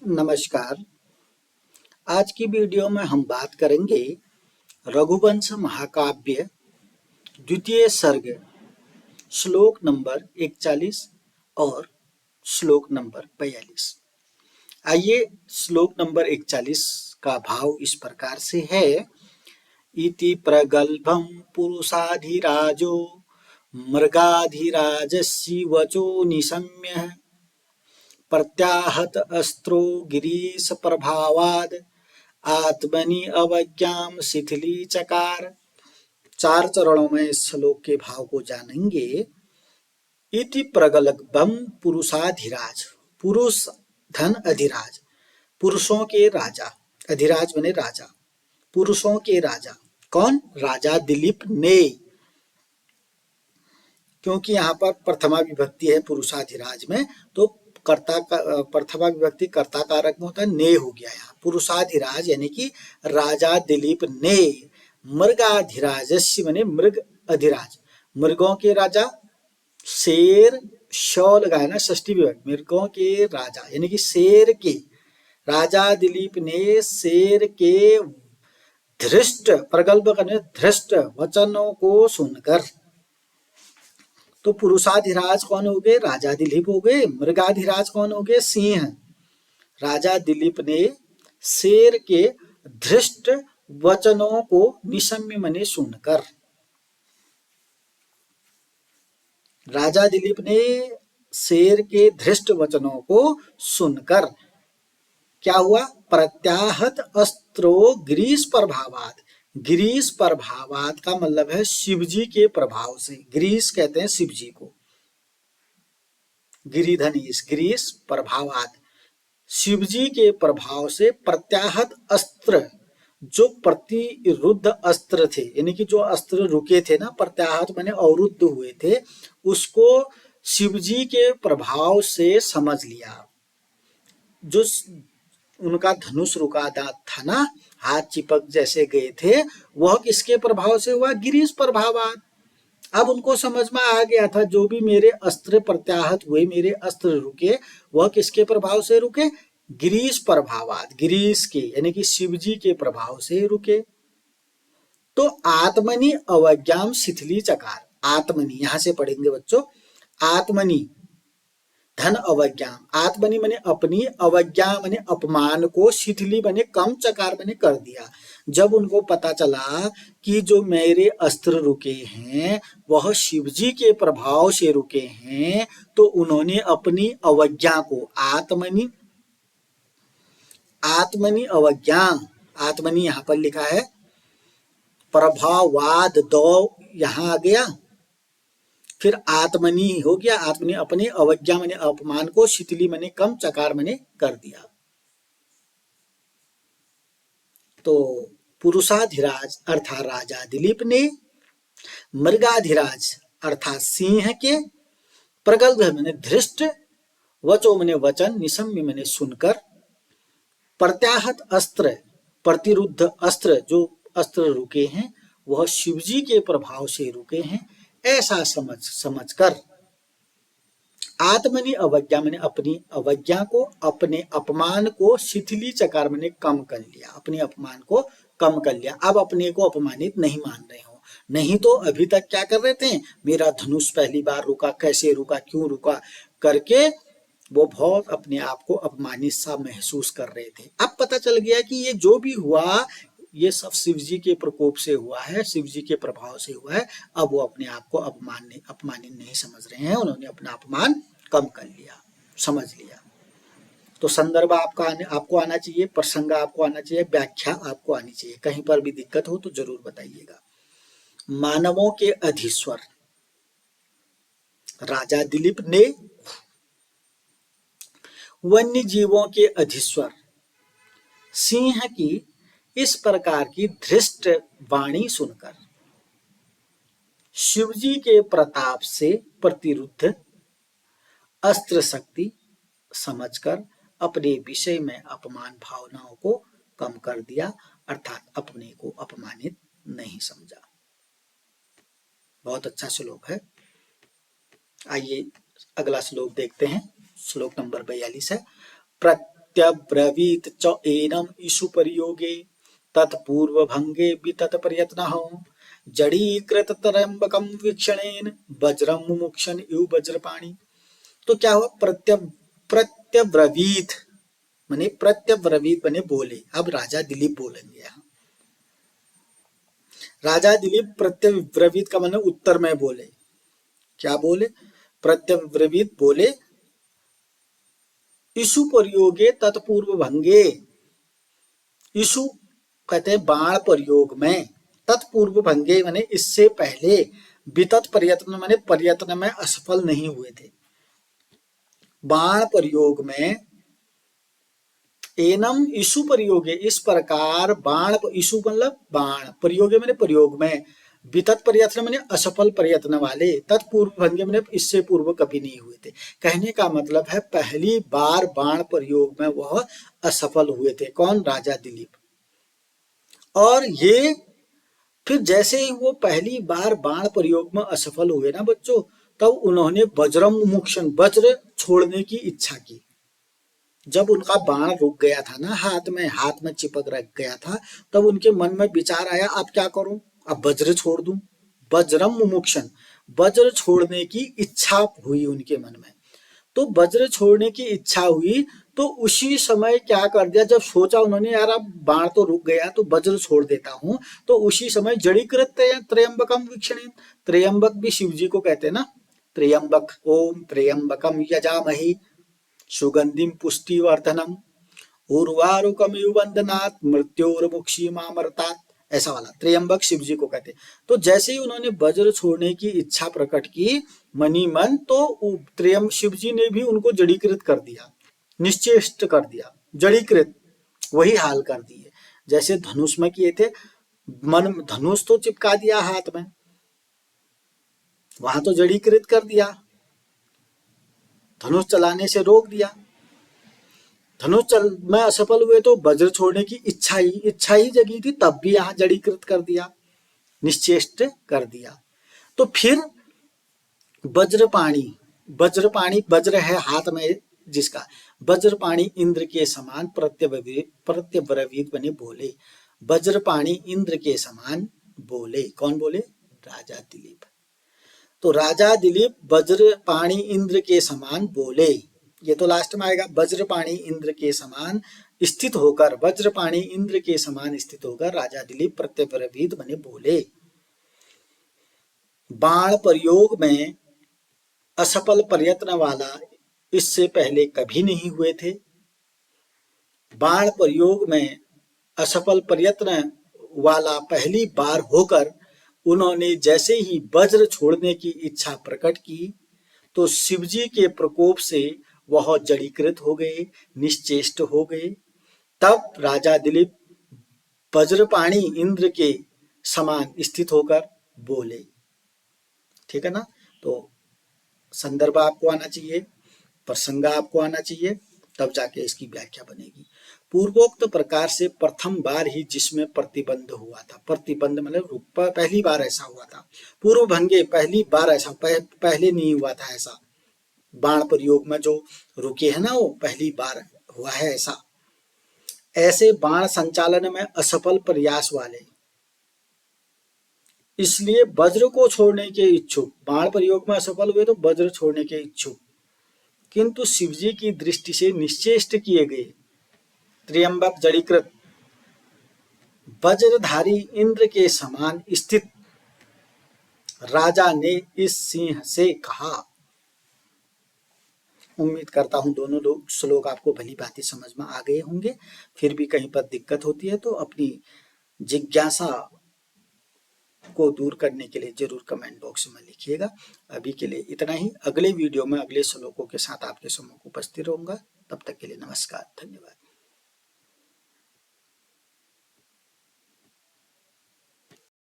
नमस्कार। आज की वीडियो में हम बात करेंगे रघुवंश महाकाव्य द्वितीय सर्ग श्लोक नंबर 41 और श्लोक नंबर 42। आइए श्लोक नंबर 41 का भाव इस प्रकार से है। इति प्रगल्भं पुरुषाधिराजो मृगाधिराजस्य वचो निशम्य प्रत्याहत अस्त्रो गिरीश प्रभावाद आत्मनि अवज्ञाम शिथिली चकार। 4 चरणों में इस श्लोक के भाव को जानेंगे। इति प्रगल्भं पुरुषाधिराज, पुरुष धन अधिराज, पुरुषों के राजा। अधिराज बने राजा, पुरुषों के राजा। कौन? राजा दिलीप ने, क्योंकि यहाँ पर प्रथमा विभक्ति है पुरुषाधिराज में, तो कर्ता का प्रथमा विभक्ति कर्ता कारक में होता है, ने हो गया यहाँ। पुरुषाधिराज यानी कि राजा दिलीप ने मृगाधिराजस्य बने मृग अधिराज, मृगों के राजा। शेर शौ लगाया ना, षष्ठी विभक्ति, मृगों के राजा यानी कि शेर के राजा दिलीप ने शेर के धृष्ट, प्रगल्भ करने धृष्ट वचनों को सुनकर। तो पुरुषाधिराज कौन हो गए? राजा दिलीप हो गए। मृगाधिराज कौन हो गए? सिंह। राजा दिलीप ने शेर के धृष्ट वचनों को निशम्य मने सुनकर। राजा दिलीप ने शेर के धृष्ट वचनों को सुनकर क्या हुआ? प्रत्याहत अस्त्रो गिरीश प्रभावात। गिरीश प्रभावात का मतलब है शिवजी के प्रभाव से। गिरीश कहते हैं शिवजी को, गिरिधनीश, गिरीश प्रभावात, शिवजी के प्रभाव से प्रत्याहत अस्त्र, जो प्रतिरुद्ध अस्त्र थे, यानी कि जो अस्त्र रुके थे ना, प्रत्याहत माने अवरुद्ध हुए थे, उसको शिवजी के प्रभाव से समझ लिया। जो उनका धनुष रुका था ना, हाथ चिपक जैसे गए थे, वह किसके प्रभाव से हुआ? गिरीश प्रभावात। अब उनको समझ में आ गया था जो भी मेरे अस्त्र प्रत्याहत हुए, मेरे अस्त्र रुके, वह किसके प्रभाव से रुके? गिरीश प्रभावात, गिरीश के यानी कि शिवजी के प्रभाव से रुके। तो आत्मनि अवज्ञाम शिथिली चकार। आत्मनि यहां से पढ़ेंगे बच्चों। आत्मनि धन अवज्ञा, आत्मनि मने अपनी, अवज्ञा मने अपमान को, शिथिली मने कम, चकार मने कर दिया। जब उनको पता चला कि जो मेरे अस्त्र रुके हैं वह शिवजी के प्रभाव से रुके हैं, तो उन्होंने अपनी अवज्ञा को, आत्मनि, आत्मनि अवज्ञा, आत्मनि यहां पर लिखा है, प्रभावाद दो यहां आ गया, फिर आत्मनि हो गया, आत्मनि अपने, अवज्ञा मने अपमान को, शिथिली मने कम, चकार मने कर दिया। तो पुरुषाधिराज अर्थात राजा दिलीप ने, मृगाधिराज अर्थात सिंह के, प्रगल्भ मने धृष्ट, वचो मने वचन, निशम्य मने सुनकर, प्रत्याहत अस्त्र प्रतिरुद्ध अस्त्र, जो अस्त्र रुके हैं वह शिवजी के प्रभाव से रुके हैं, ऐसा समझकर आत्मनि अवज्ञा मैंने अपनी अवज्ञा को, अपने अपमान को, शिथिली चकार मैंने कम कर लिया, अपने अपमान को कम कर लिया। अब अपने को अपमानित नहीं मान रहे हो। नहीं तो अभी तक क्या कर रहे थे? मेरा धनुष पहली बार रुका, कैसे रुका, क्यों रुका करके वो बहुत अपने आप को अपमानित सा महसूस कर रहे थे। अब पता चल गया कि ये जो भी हुआ ये सब शिवजी के प्रकोप से हुआ है, शिवजी के प्रभाव से हुआ है। अब वो अपने आप को अपमानित नहीं समझ रहे हैं, उन्होंने अपना अपमान कम कर लिया, समझ लिया। तो संदर्भ आपको आना चाहिए, प्रसंग आपको आना चाहिए, व्याख्या आपको आनी चाहिए। कहीं पर भी दिक्कत हो तो जरूर बताइएगा। मानवों के अधीश्वर राजा दिलीप ने वन्य जीवों के अधीश्वर सिंह की इस प्रकार की धृष्ट वाणी सुनकर शिवजी के प्रताप से प्रतिरुद्ध अस्त्र शक्ति समझकर अपने विषय में अपमान भावनाओं को कम कर दिया, अर्थात अपने को अपमानित नहीं समझा। बहुत अच्छा श्लोक है। आइए अगला श्लोक देखते हैं। श्लोक नंबर 42 है। प्रत्यब्रवीत च एनम ईशु प्रयोगे तत्पूर्व भंगे वितत प्रयत्नः जड़ीकृत तरंबकम वीक्षणेन वज्रम मुमुक्षन इव वज्रपाणी। तो क्या हुआ, प्रत्यब्रवीत माने बोले। अब राजा दिलीप बोलेंगे यहाँ। राजा दिलीप प्रत्यब्रवीत का मतलब उत्तर में बोले। क्या बोले, प्रत्यब्रवीत बोले ईशु प्रयोगे तत्पूर्व भंगे। ईशु कहते हैं बाण प्रयोग में, तत्पूर्व भंगे माने इससे पहले, वितत प्रयत्न माने प्रयत्न में असफल नहीं हुए थे। बाण प्रयोग में, एनम ईशु प्रयोगे इस प्रकार, बाण ईशु मतलब बाण, प्रयोगे माने प्रयोग में, वितत प्रयत्न माने असफल प्रयत्न वाले, तत्पूर्व भंगे माने इससे पूर्व कभी नहीं हुए थे। कहने का मतलब है पहली बार बाण प्रयोग में वह असफल हुए थे। कौन, राजा दिलीप। और ये फिर जैसे ही वो पहली बार बाण प्रयोग में असफल हुए ना बच्चों, तब उन्होंने वज्रम मुमुक्षण, वज्र छोड़ने की इच्छा की। जब उनका बाण रुक गया था ना हाथ में चिपक रख गया था, तब उनके मन में विचार आया अब क्या करूं, अब वज्र छोड़ दूं। वज्रम मुमुक्षण, वज्र छोड़ने की इच्छा हुई उनके मन में। तो वज्र छोड़ने की इच्छा हुई तो उसी समय क्या कर दिया, जब सोचा उन्होंने यार अब बाण तो रुक गया तो वज्र छोड़ देता हूं, तो उसी समय जड़ीकृत त्रयंबकम वीक्षणेन, त्रयंबक भी शिव जी को कहते हैं ना, त्रयंबक, ओम त्रयंबकम यजामहे सुगंधिम पुष्टिवर्धनम उर्वारुकमिव बंधनात् मृत्योर्मुक्षीमामर्तात्, ऐसा वाला त्रयंबक शिव जी को कहते। तो जैसे ही उन्होंने वज्र छोड़ने की इच्छा प्रकट की मनी मन, तो त्रयंब शिव जी ने भी उनको जड़ीकृत कर दिया, निश्चेष्ट कर दिया, जड़ीकृत वही हाल कर दिए जैसे धनुष में किए थे। मन धनुष तो चिपका दिया हाथ में, वहां तो जड़ीकृत कर दिया, धनुष चलाने से रोक दिया। धनुष में असफल हुए तो वज्र छोड़ने की इच्छा ही जगी थी, तब भी यहां जड़ीकृत कर दिया, निश्चेष्ट कर दिया। तो फिर वज्रपाणी, वज्र है हाथ में जिसका, वज्रपाणी इंद्र के समान प्रत्यब्रवीत बने बोले। वज्रपाणी इंद्र के समान बोले। कौन बोले, राजा दिलीप। तो राजा दिलीप वज्रपाणी इंद्र के समान बोले, ये तो लास्ट में आएगा। वज्रपाणी इंद्र के समान स्थित होकर, वज्रपाणी इंद्र के समान स्थित होकर राजा दिलीप प्रत्यब्रवीत बने बोले। बाण प्रयोग में असफल प्रयत्न वाला इससे पहले कभी नहीं हुए थे। बाण प्रयोग में असफल प्रयत्न वाला पहली बार होकर उन्होंने जैसे ही वज्र छोड़ने की इच्छा प्रकट की, तो शिवजी के प्रकोप से वह जड़ीकृत हो गए, निश्चेष्ट हो गए। तब राजा दिलीप वज्रपाणी इंद्र के समान स्थित होकर बोले। ठीक है ना। तो संदर्भ आपको आना चाहिए, प्रसंग आपको आना चाहिए, तब जाके इसकी व्याख्या बनेगी। पूर्वोक्त प्रकार से प्रथम बार ही जिसमें प्रतिबंध हुआ था, प्रतिबंध मतलब पहली बार ऐसा हुआ था। पूर्व भंगे पहली बार ऐसा पहले नहीं हुआ था ऐसा। बाण प्रयोग में जो रुके है ना, वो पहली बार हुआ है ऐसा। ऐसे बाण संचालन में असफल प्रयास वाले, इसलिए वज्र को छोड़ने के इच्छुक, बाण प्रयोग में असफल हुए तो वज्र छोड़ने के इच्छुक, किंतु शिवजी की दृष्टि से निश्चेष्ट किए गए त्र्यंबक जड़ीकृत वज्रधारी इंद्र के समान स्थित राजा ने इस सिंह से कहा। उम्मीद करता हूं दोनों लोग श्लोक आपको भली भांति समझ में आ गए होंगे। फिर भी कहीं पर दिक्कत होती है तो अपनी जिज्ञासा को दूर करने के लिए जरूर कमेंट बॉक्स में लिखिएगा। अभी के लिए इतना ही। अगले वीडियो में अगले श्लोकों के साथ आपके सम्मुख उपस्थित रहूंगा। तब तक के लिए नमस्कार, धन्यवाद।